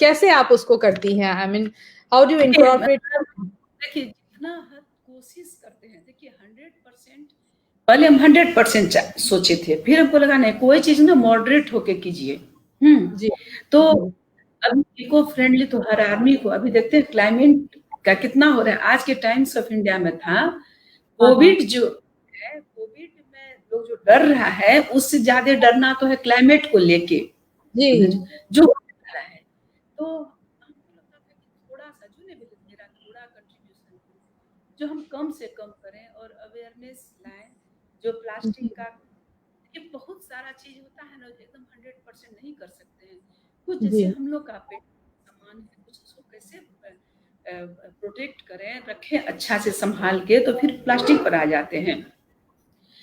कैसे आप उसको करती हैं? आई मीन, हाउ डू देखिए इनकॉर्पोरेट? देखिए, जितना हर कोशिश करते हैं, देखिए 100%, पहले हम 100% सोचे थे, फिर हमको लगा नहीं, कोई चीज ना मॉडरेट होके कीजिए। जी तो जी। अभी इको फ्रेंडली तो हर आदमी को, अभी देखते हैं क्लाइमेट का कितना हो रहा है। आज के टाइम्स ऑफ इंडिया में था हाँ हाँ। कोविड जो है, कोविड में लोग जो डर रहा है, उससे ज्यादा डरना तो है क्लाइमेट को लेके, जी जो होने वाला है। तो हमको लगता था कि थोड़ा सा, जो नहीं, मेरा थोड़ा कंट्रीब्यूशन, जो हम कम से कम करें और अवेयरनेस लाएं। जो प्लास्टिक जी का, ये बहुत सारा चीज होता है ना, एकदम 100% नहीं कर सकते हैं। कुछ जी। जैसे हम लोग का पेट सामान है, कुछ उसको कैसे प्रोटेक्ट करें, रखें अच्छा से संभाल के, तो फिर प्लास्टिक पर आ जाते हैं।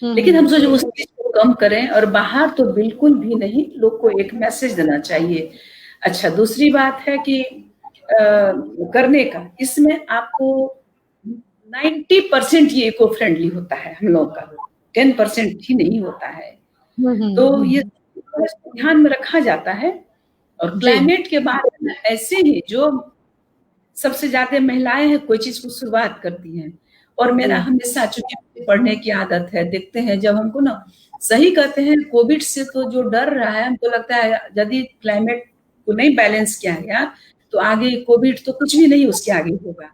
लेकिन हम हम्म। सोचे उस चीज को कम करें, और बाहर तो बिल्कुल भी नहीं, लोग को एक मैसेज देना चाहिए। अच्छा, दूसरी बात है कि करने का, इसमें आपको 90% ये इको फ्रेंडली होता है हम लोग का, 10% ही नहीं होता है। तो ये हम्म। ध्यान में रखा जाता है। और जी क्लाइमेट के बारे में ऐसे ही, जो सबसे ज्यादा महिलाएं हैं, कोई चीज को शुरुआत करती हैं। और मेरा जी हमेशा, चूंकि पढ़ने की आदत है, देखते हैं जब हमको ना सही कहते हैं, कोविड से तो जो डर रहा है, हमको लगता है यदि क्लाइमेट को नहीं बैलेंस किया गया, तो आगे कोविड तो कुछ भी नहीं उसके आगे होगा,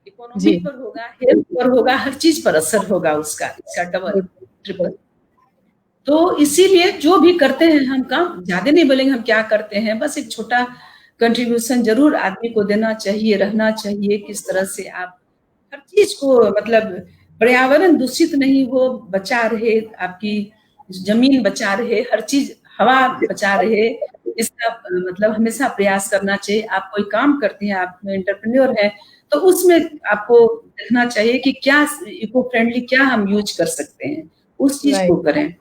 इकोनॉमी जी। पर होगा, हेल्थ पर होगा, हर चीज पर असर होगा उसका, इसका डबल ट्रिपल। तो इसीलिए जो भी करते हैं हम काम, ज्यादा नहीं बोलेंगे हम क्या करते हैं, बस एक छोटा कंट्रीब्यूशन जरूर आदमी को देना चाहिए, रहना चाहिए। किस तरह से आप हर चीज को, मतलब पर्यावरण दूषित नहीं हो, बचा रहे, आपकी जमीन बचा रहे, हर चीज, हवा बचा रहे, इसका मतलब हमेशा प्रयास करना चाहिए। आप कोई काम करते हैं, आप एंटरप्रेन्योर है, तो उसमें आपको देखना चाहिए कि क्या इको फ्रेंडली क्या हम यूज कर सकते हैं, उस चीज को राइट करें।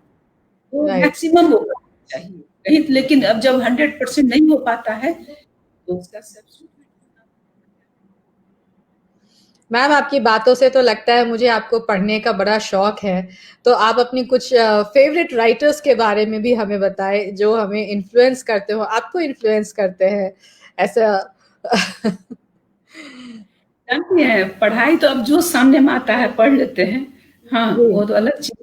तो राइट। मैक्सिमम वो करना चाहिए कहीं, लेकिन अब जब 100% नहीं हो पाता है, तो उसका सब्स्टिट्यूट करना। मैम, आपकी बातों से तो लगता है मुझे आपको पढ़ने का बड़ा शौक है। तो आप अपनी कुछ फेवरेट राइटर्स के बारे में भी हमें बताएं, जो हमें इन्फ्लुएंस करते हो, आपको इन्फ्लुएंस करते हैं ऐसा। जानती हैं, पढ़ाई तो अब जो सामने में आता है पढ़ लेते हैं। हाँ, जी वो तो अलग चीज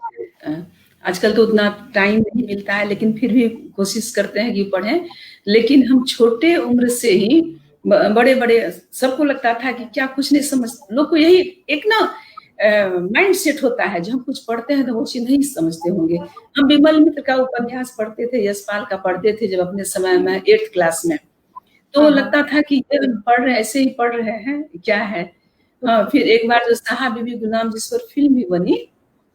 है। आजकल तो उतना टाइम नहीं मिलता है, लेकिन फिर भी कोशिश करते हैं कि पढ़ें। लेकिन हम छोटे उम्र से ही बड़े बड़े, सबको लगता था कि क्या कुछ नहीं समझ, लोग को यही एक ना माइंड सेट होता है, जब हम कुछ पढ़ते हैं तो वो चीज नहीं समझते होंगे। हम विमल मित्र का उपन्यास पढ़ते थे, यशपाल का पढ़ते थे, जब अपने समय में 8th क्लास में, तो हाँ हाँ। लगता था कि ये हम पढ़ रहे हैं, ऐसे ही पढ़ रहे हैं, क्या है। हाँ, फिर एक बार जो साहब बीबी गुलाम, जिस पर फिल्म भी बनी,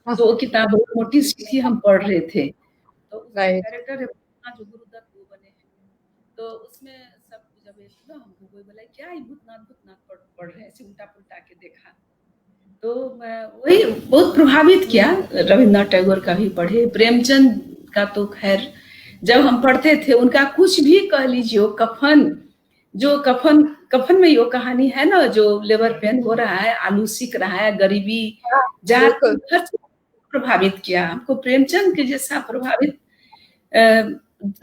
तो वो किताब बहुत मोटी सी थी, हम पढ़ रहे थे। तो उसमें राइट। कैरेक्टर है जो गुरुदत्त वो बने हैं, तो उसमें सब जब एक ना हमको कोई बोला क्या ये भूतनाथ भूतनाथ पढ़ रहे हैं, ऐसे उल्टा पुल्टा के देखा। तो वही बहुत प्रभावित किया। रविन्द्रनाथ टैगोर का भी पढ़े, प्रेमचंद का तो खैर जब हम पढ़ते थे उनका कुछ भी कह लीजिए, कफन, जो कफन कफन में यो कहानी है ना, जो लेबर पेन हो रहा है, आलू सीख रहा है, गरीबी हाँ, जात बिल्कुल। हर चीज प्रभावित किया हमको। प्रेमचंद के जैसा प्रभावित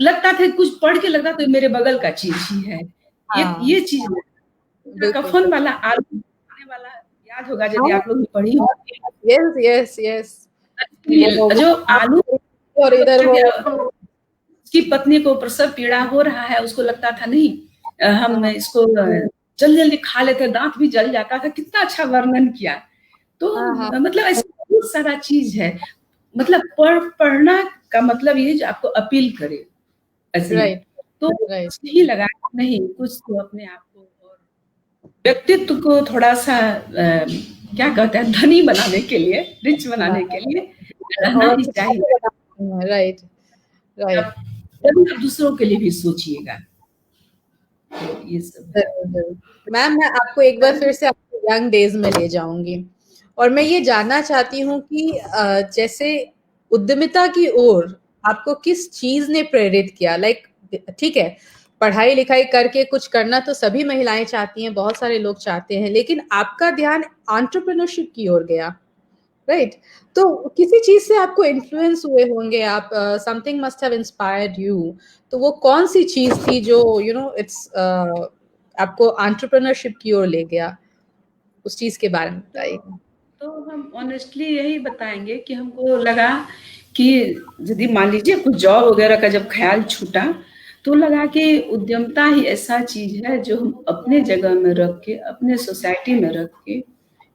लगता था, कुछ पढ़ के लगता था मेरे बगल का चीज ही है हाँ, ये चीज। बिल्कुल कफन सही। वाला आलू खाने वाला याद होगा यदि हाँ, आप लोग भी पढ़ी हो। Yes yes yes. जो आलू और इधर वो उसकी पत्नी को प्रसव पीड़ा हो रहा है, उसको लगता था नहीं हम हाँ, इसको जल्दी जल्दी खा लेते, दांत भी जल जाता था। कितना अच्छा वर्णन किया। तो हाँ, हाँ, मतलब ऐसा बहुत सारा चीज है। मतलब पढ़ना का मतलब ये जो आपको अपील करे ऐसे। राइट तो राइट। यही लगा नहीं, कुछ तो अपने आप को और व्यक्तित्व को थोड़ा सा क्या कहते हैं, धनी बनाने के लिए, रिच बनाने के लिए रहना और ही चाहिए। Right right. तभी आप दूसरों के लिए भी सोचिएगा। तो ये सब है। जरूर जरूर। मैम, मैं आपको एक बार फिर से आपके यंग डेज में ले जाऊंगी और मैं ये जानना चाहती हूँ कि जैसे उद्यमिता की ओर आपको किस चीज ने प्रेरित किया? लाइक ठीक है, पढ़ाई लिखाई करके कुछ करना तो सभी महिलाएं चाहती हैं, बहुत सारे लोग चाहते हैं, लेकिन आपका ध्यान एंटरप्रेन्योरशिप की ओर गया, राइट? तो किसी चीज से आपको इन्फ्लुएंस हुए होंगे आप, something must have inspired you. तो वो कौन सी चीज थी जो इट्स आपको एंटरप्रेन्योरशिप की ओर ले गया? उस चीज के बारे में बताइए। तो हम ऑनेस्टली यही बताएंगे कि हमको लगा कि यदि मान लीजिए कुछ जॉब वगैरह का जब ख्याल छूटा, तो लगा कि उद्यमता ही ऐसा चीज है जो हम अपने जगह में रख के, अपने सोसाइटी में रख के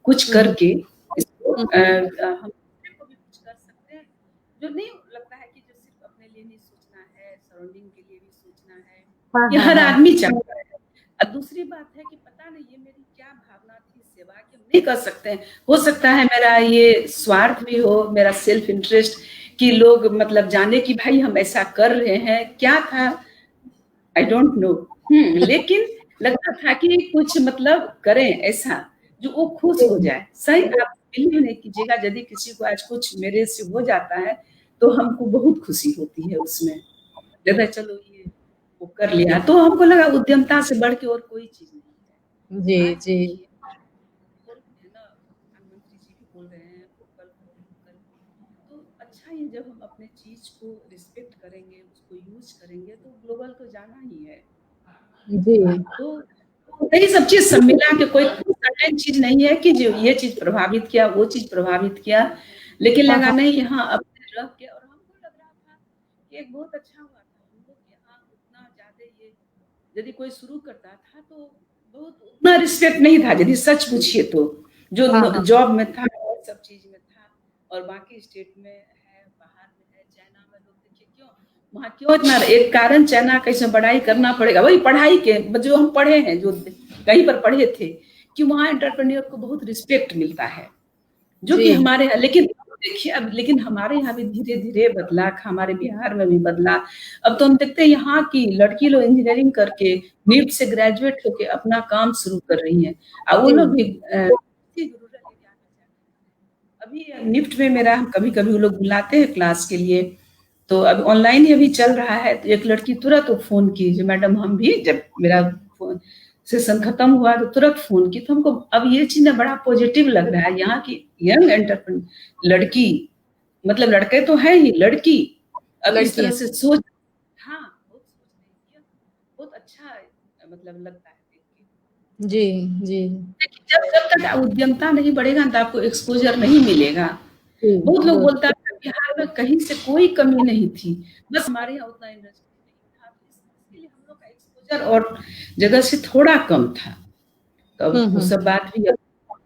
कुछ करके इसको हम दूसरे को भी कुछ कर सकते हैं। जो नहीं लगता है कि जो सिर्फ अपने लिए नहीं सोचना है, सराउंडिंग के लिए भी सोचना है, हाँ ये हाँ हर हाँ। आदमी चाहता है। और दूसरी बात है कि पता नहीं ये मेरी क्या भावना थी सेवा की, हम नहीं कर सकते हैं। हो सकता है मेरा ये स्वार्थ भी हो, मेरा सेल्फ इंटरेस्ट, कि लोग मतलब जाने कि भाई हम ऐसा कर रहे हैं, क्या था आई डोंट नो। लेकिन लगता था कि कुछ मतलब करें ऐसा जो वो खुश हो जाए। सही, आप बिलीव नहीं कीजिएगा, यदि किसी को आज कुछ मेरे से हो जाता है तो हमको बहुत खुशी होती है उसमें। कहता है चलो ये वो कर लिया, तो हमको लगा उद्यमता से बढ़ के और कोई चीज नहीं जी है। आज जी। देखिए है ना, प्रधानमंत्री जी भी बोल रहे हैं वोकल फॉर लोकल। तो अच्छा ही, जब हम अपने चीज को रिस्पेक्ट करेंगे, उसको यूज करेंगे, तो ग्लोबल को जाना ही है। जी तो यही सब चीज सब मिला के कोई सर्टेन चीज नहीं है कि जो ये चीज प्रभावित किया, वो चीज प्रभावित किया। लेकिन हाँ लगा हाँ। नहीं, यहाँ अपने रह के, और हमको लग रहा था कि एक बहुत अच्छा हुआ था हम लोग यहाँ उतना ज्यादा ये, यदि कोई शुरू करता था तो बहुत उतना रिस्पेक्ट नहीं था, यदि सच पूछिए तो। जो हाँ हाँ। जॉब में था और सब चीज में था, और बाकी स्टेट में है, बाहर में है, चाइना में, लोग देखिए क्यों वहाँ क्यों इतना, एक कारण चाइना का इसमें बड़ाई करना पड़ेगा, वही पढ़ाई के जो हम पढ़े हैं, जो कहीं पर पढ़े थे, कि वहाँ एंटरप्रेन्योर को बहुत रिस्पेक्ट मिलता है, जो जी कि हमारे यहाँ। लेकिन देखिए अब, लेकिन हमारे यहाँ भी धीरे धीरे बदला, हमारे बिहार में भी बदला। अब तो हम देखते हैं यहाँ की लड़की लोग इंजीनियरिंग करके, नीट से ग्रेजुएट होके अपना काम शुरू कर रही हैं, और वो जी। लोग भी अभी निफ्ट में मेरा कभी कभी वो लोग बुलाते हैं क्लास के लिए, तो अब ऑनलाइन ही अभी चल रहा है। तो एक लड़की तुरंत फोन की, जो मैडम हम भी, जब मेरा सेशन खत्म हुआ तो तुरंत फोन की। तो हमको अब ये चीज ना बड़ा पॉजिटिव लग रहा है, यहाँ की यंग एंटरप्रेन्योर लड़की, मतलब लड़के तो है ही, लड़की अब इस तरह लड़कियां। से सोच, हाँ बहुत सोच रही है, बहुत अच्छा मतलब लगता है देख के। जी जी लेकिन जब जब तक उद्यमता नहीं बढ़ेगा तो आपको एक्सपोजर नहीं मिलेगा। जी। बहुत लोग बोलता है बिहार में कहीं से कोई कमी नहीं थी, बस हमारे यहाँ उतना इंडस्ट्री नहीं था, तो इसके लिए हम लोग का एक्सपोजर और जगह से थोड़ा कम था। तो अब वो सब बात भी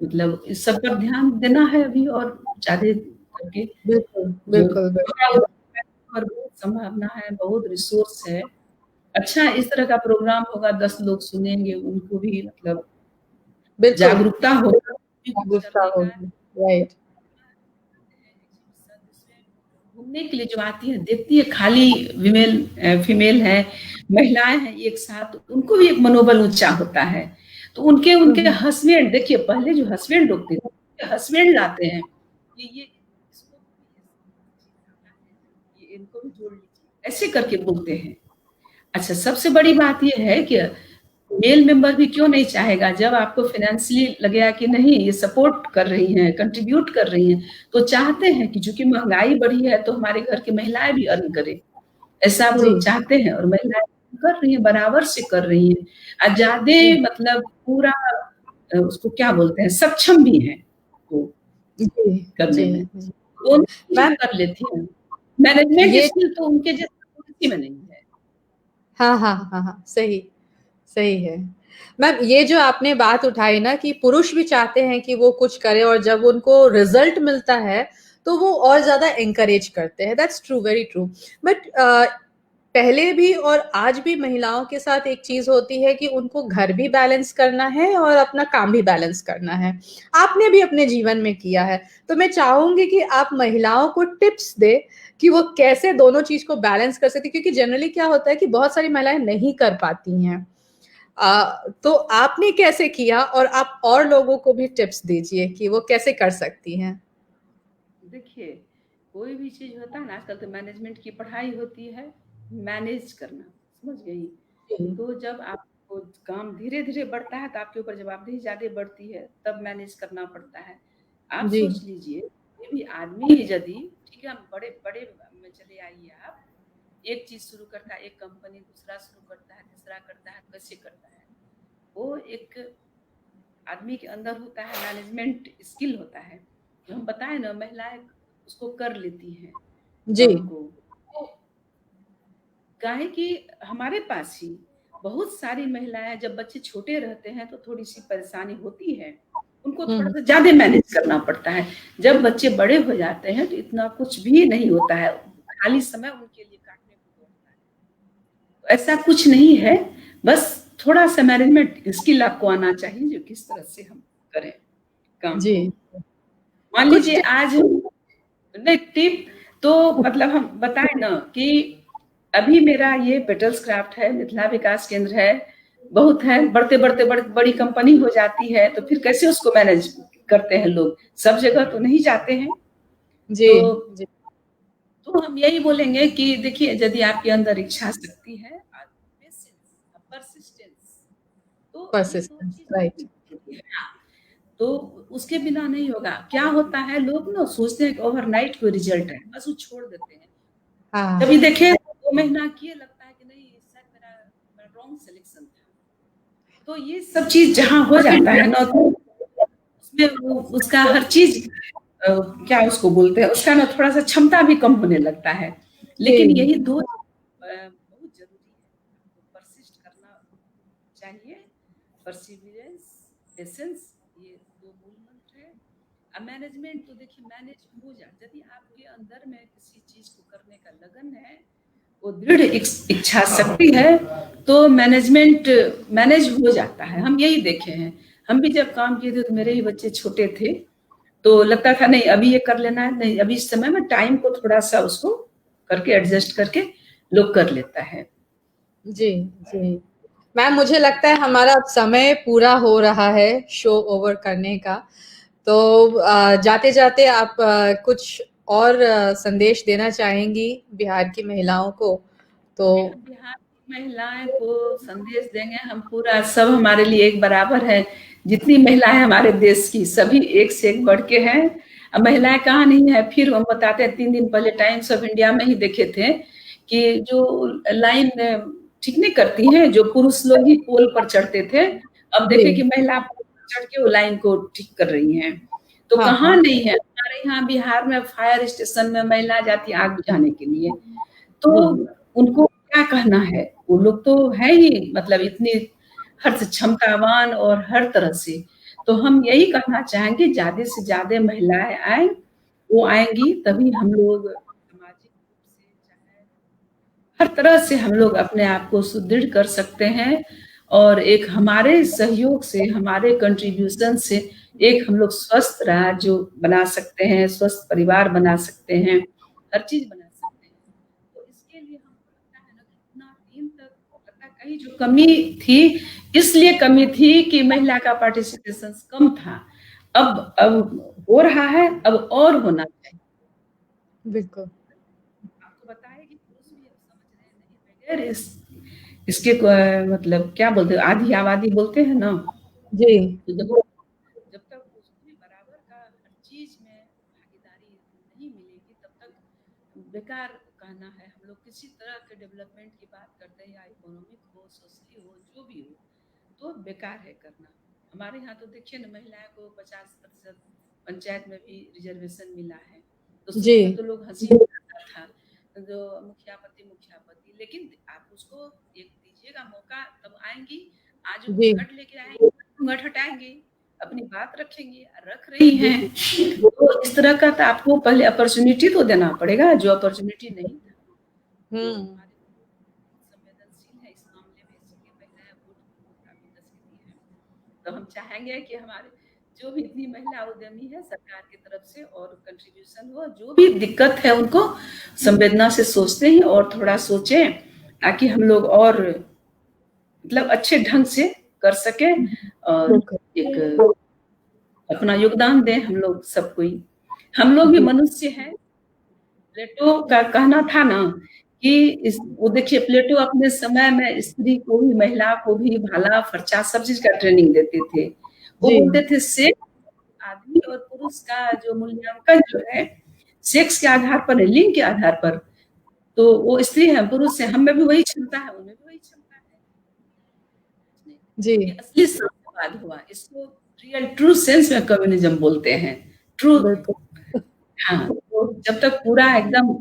मतलब इस सब पर ध्यान देना है अभी, और ज्यादा करके बिल्कुल जो बिल्कुल बिल्कुल। और बहुत संभावना है, बहुत रिसोर्स है। अच्छा इस तरह का प्रोग्राम होगा, 10 लोग सुनेंगे, उनको भी मतलब बिल्कुल जागरूकता होगा कुछ गुस्सा करने का। होगी। राइट। घूमने के लिए जो आती है, देखती है खाली फीमेल है, महिलाएं हैं एक साथ, उनको भी एक मनोबल ऊंचा होता है। तो उनके उनके हस्बैंड, देखिए पहले जो हस्बैंड लोग थे हस्बैंड लाते हैं कि ये इसको ये इनको भी जोड़ लीजिए, ऐसे करके बोलते हैं। अच्छा, सबसे बड़ी बात ये है कि मेल मेंबर भी क्यों नहीं चाहेगा, जब आपको फाइनेंशियली लगेगा कि नहीं ये सपोर्ट कर रही हैं, कंट्रीब्यूट कर रही हैं, तो चाहते हैं कि चूंकि महंगाई बढ़ी है तो हमारे घर की महिलाएं भी अर्न करें, ऐसा वो लोग चाहते हैं। और महिलाएं कर रही हैं, बराबर से कर रही हैं, ज्यादा मतलब पूरा उसको क्या बोलते हैं, सक्षम भी हैं वो करने में, दोनों चीज कर लेती हैं। मैनेजमेंट स्किल तो उनके जैसे किसी में नहीं है। हाँ हाँ हाँ हाँ, सही सही है मैम। ये जो आपने बात उठाई ना कि पुरुष भी चाहते हैं कि वो कुछ करे और जब उनको रिजल्ट मिलता है तो वो और ज्यादा एंकरेज करते हैं, that's true, very true. But पहले भी और आज भी महिलाओं के साथ एक चीज होती है कि उनको घर भी बैलेंस करना है और अपना काम भी बैलेंस करना है। आपने भी अपने जीवन में किया है, तो मैं चाहूंगी कि आप महिलाओं को टिप्स दे कि वो कैसे दोनों चीज को बैलेंस कर सकती, क्योंकि जनरली क्या होता है कि बहुत सारी महिलाएं नहीं कर पाती हैं। तो आपने कैसे किया, और आप और लोगों को भी टिप्स दीजिए कि वो कैसे कर सकती हैं। देखिए, कोई भी चीज होता है ना, आजकल तो मैनेजमेंट की पढ़ाई होती है, मैनेज करना, समझ गई। तो जब आपको काम धीरे धीरे बढ़ता है तो आपके ऊपर जवाबदेही ज्यादा बढ़ती है, तब मैनेज करना पड़ता है। आप सोच लीजिए, कोई भी आदमी यदि, ठीक है, बड़े बड़े में चले आइए आप, एक चीज शुरू करता है, एक कंपनी, दूसरा शुरू करता है, तीसरा करता है, कैसे करता है, वो एक आदमी के अंदर होता है, मैनेजमेंट स्किल होता है, जो हम बताए ना, महिलाएं उसको कर लेती हैं काम को। काहे कि हमारे पास ही बहुत सारी महिलाएं, जब बच्चे छोटे रहते हैं तो थोड़ी सी परेशानी होती है, उनको थोड़ा सा ज्यादा मैनेज करना पड़ता है। जब बच्चे बड़े हो जाते हैं तो इतना कुछ भी नहीं होता है, खाली समय उनके लिए काटने को होता है। तो ऐसा कुछ नहीं है, बस थोड़ा सा मैनेजमेंट स्किल आपको आना चाहिए, जो किस तरह से हम करें काम को। मान लीजिए आज नहीं टिप तो मतलब हम बताए ना कि अभी मेरा ये पेटल्स क्राफ्ट है, मिथिला विकास केंद्र है, बहुत है, बढ़ते बढ़ते बड़ी कंपनी हो जाती है, तो फिर कैसे उसको मैनेज करते हैं लोग, सब जगह तो नहीं जाते हैं। तो हम यही बोलेंगे कि देखिए, यदि आपके अंदर इच्छा शक्ति है, राइट, तो उसके बिना नहीं होगा। क्या होता है, लोग ना सोचते हैं कि ओवरनाइट कोई रिजल्ट है, बस वो छोड़ देते हैं। जब ये देखे 2 महीना किए, लगता है कि नहीं शायद मेरा रॉन्ग सिलेक्शन था। तो ये सब चीज जहाँ हो जाता है ना, तो उसमें उसका हर चीज क्या उसको बोलते हैं, उसका ना थोड़ा सा क्षमता भी कम होने लगता है। लेकिन यही दो बहुत जरूरी है, परसिस्ट करना चाहिए, परसिवियरेंस, पेशेंस, ये 2 मूल मंत्र है। मैनेजमेंट तो देखिए मैनेज हो जाए, यदि आपके अंदर में किसी चीज को करने का लगन है, वो दृढ़ इच्छा शक्ति है, तो मैनेजमेंट मैनेज हो जाता है। हम यही देखे हैं, हम भी जब काम किए थे तो मेरे ही बच्चे छोटे थे, तो लगता था नहीं अभी ये कर लेना है, नहीं अभी इस समय में टाइम को थोड़ा सा उसको करके एडजस्ट करके लोग कर लेता है। जी जी मैम, मुझे लगता है हमारा समय पूरा हो रहा है शो ओवर करने का, तो जाते जाते आप कुछ और संदेश देना चाहेंगी बिहार की महिलाओं को? तो बिहार की महिलाएं को संदेश देंगे हम, पूरा सब हमारे लिए एक बराबर है, जितनी महिलाएं हमारे देश की सभी एक से एक बढ़ के हैं। अब महिलाएं कहाँ नहीं है, फिर हम बताते हैं, 3 दिन पहले टाइम्स ऑफ इंडिया में ही देखे थे कि जो लाइन ठीक नहीं करती हैं, जो पुरुष लोग ही पोल पर चढ़ते थे, अब देखे कि महिला पोल पर चढ़ के वो लाइन को ठीक कर रही हैं। तो कहाँ नहीं है, हमारे यहाँ बिहार में फायर स्टेशन में महिला जाती आग बुझाने के लिए, तो उनको क्या कहना है, वो लोग तो है ही मतलब इतनी हर क्षमतावान और हर तरह से। तो हम यही कहना चाहेंगे, ज्यादा से ज्यादा महिलाएं आए, वो आएंगी तभी हम लोग सामाजिक रूप से, चाहे हर तरह से हम लोग अपने आप को सुदृढ़ कर सकते हैं, और एक हमारे सहयोग से, हमारे कंट्रीब्यूशन से एक हम लोग स्वस्थ राज्य बना सकते हैं, स्वस्थ परिवार बना सकते हैं, हर चीज बना सकते हैं। तो इसके लिए हमको लगता है ना, इतना दिन तक लगता है कहीं जो कमी थी, इसलिए कमी थी कि महिला का पार्टिसिपेशन कम था। अब हो रहा है, अब और होना चाहिए। बिल्कुल। आपको बताए कि पुरुष भी अब समझ रहे हैं, नहीं बगैर इसके मतलब क्या बोलते हैं, आधी आबादी बोलते हैं ना, जी। तो जब तक उसको भी बराबर का हर चीज में भागीदारी नहीं मिलेगी, तब तक बेकार कहना है। हम लोग किसी तरह के डेवलपमेंट की बात करते हैं, या इकोनॉमिक हो, सोशली हो, जो भी हो, तो बेकार है करना। हमारे यहाँ तो देखिए ना, महिलाएं को 50% पंचायत में भी रिजर्वेशन मिला है। तो जी। शुरू में तो लोग हंसी उड़ाता था, जो मुखियापति, लेकिन आप उसको एक दीजिएगा मौका, तब आएंगी। आज वो जी। घूंघट लेके आएंगी, घूंघट हटाएंगे, अपनी बात रखेंगी, रख रही हैं। तो इस तरह का तो आपको पहले अपॉर्चुनिटी तो देना पड़ेगा, जो अपॉर्चुनिटी नहीं था। तो हमारे संवेदनशील है इस मामले में, इसलिए महिलाएं वोट को प्राथमिकता से दी है। तो हम चाहेंगे कि हमारे जो भी इतनी महिला उद्यमी है, सरकार की तरफ से और कंट्रीब्यूशन हो, जो भी दिक्कत है उनको संवेदना से सोचते हैं और थोड़ा सोचें, ताकि हम लोग और मतलब अच्छे ढंग से कर सके और एक अपना योगदान दें हम लोग सब कोई। हम लोग भी मनुष्य हैं। प्लेटो का कहना था ना कि वो देखिए, प्लेटो अपने समय में स्त्री को भी, महिला को भी भाला फरचा सब चीज का ट्रेनिंग देते थे। वो जी। बोलते थे सेक्स आदमी और पुरुष का जो मूल्यांकन जो है, सेक्स के आधार पर है, लिंग के आधार पर। तो वो स्त्री है, पुरुष है, हम में भी वही क्षमता है, उनमें भी वही क्षमता है। जी। ये असली साम्यवाद हुआ, इसको रियल ट्रू सेंस में कम्युनिज्म बोलते हैं। ट्रू, बिल्कुल। हाँ, तो जब तक पूरा एकदम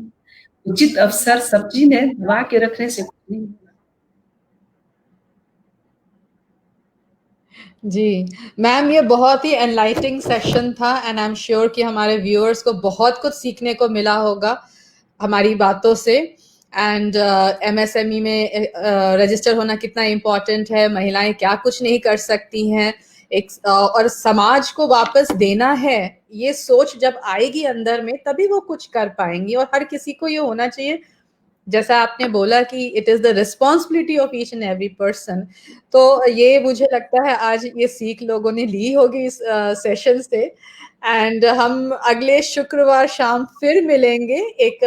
उचित अवसर सब चीज ने दबा के रखने से कुछ नहीं होगा। जी मैम, ये बहुत ही एनलाइटिंग सेशन था एंड आई एम श्योर कि हमारे व्यूअर्स को बहुत कुछ सीखने को मिला होगा हमारी बातों से। एंड एमएसएमई में रजिस्टर होना कितना इम्पोर्टेंट है, महिलाएं क्या कुछ नहीं कर सकती हैं, एक और समाज को वापस देना है, ये सोच जब आएगी अंदर में तभी वो कुछ कर पाएंगी। और हर किसी को ये होना चाहिए, जैसा आपने बोला कि it is the responsibility of each and every person. तो ये मुझे लगता है आज ये सीख लोगों ने ली होगी इस सेशन से। एंड हम अगले शुक्रवार शाम फिर मिलेंगे एक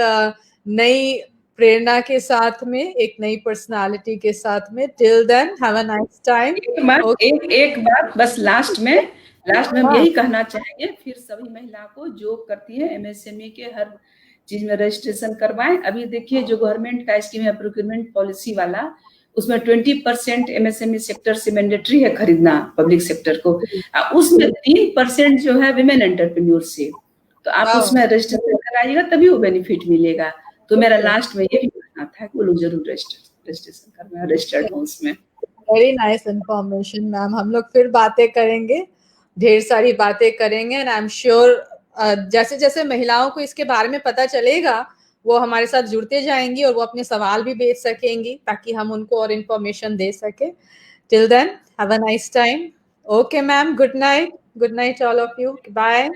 नई प्रेरणा के साथ में, एक नई पर्सनालिटी के साथ में। Till then have a nice time. एक बात बस लास्ट में हम यही कहना चाहेंगे, फिर सभी महिला को जो करती है एमएसएमई के हर चीज में रजिस्ट्रेशन करवाएं। अभी देखिए, जो गवर्नमेंट का स्कीम है प्रोक्योरमेंट पॉलिसी वाला, उसमें 20% एमएसएमई सेक्टर से मैंडेटरी है खरीदना, पब्लिक सेक्टर को। उसमें 3% जो है विमेन एंटरप्रेन्योर से। तो आप उसमें रजिस्ट्रेशन कराइएगा, तभी वो बेनिफिट मिलेगा। तो मेरा लास्ट में ये भी कहना था कि वो लोग जरूर रजिस्ट्रेशन करवाएं, रजिस्टर्ड हो उसमें। Very nice information ma'am. हम लोग फिर बातें करेंगे, ढेर सारी बातें करेंगे एंड आई एम श्योर जैसे जैसे महिलाओं को इसके बारे में पता चलेगा, वो हमारे साथ जुड़ते जाएंगी और वो अपने सवाल भी भेज सकेंगी ताकि हम उनको और इन्फॉर्मेशन दे सके। Till then have a nice time. Okay ma'am, good night. Good night all of you. Bye.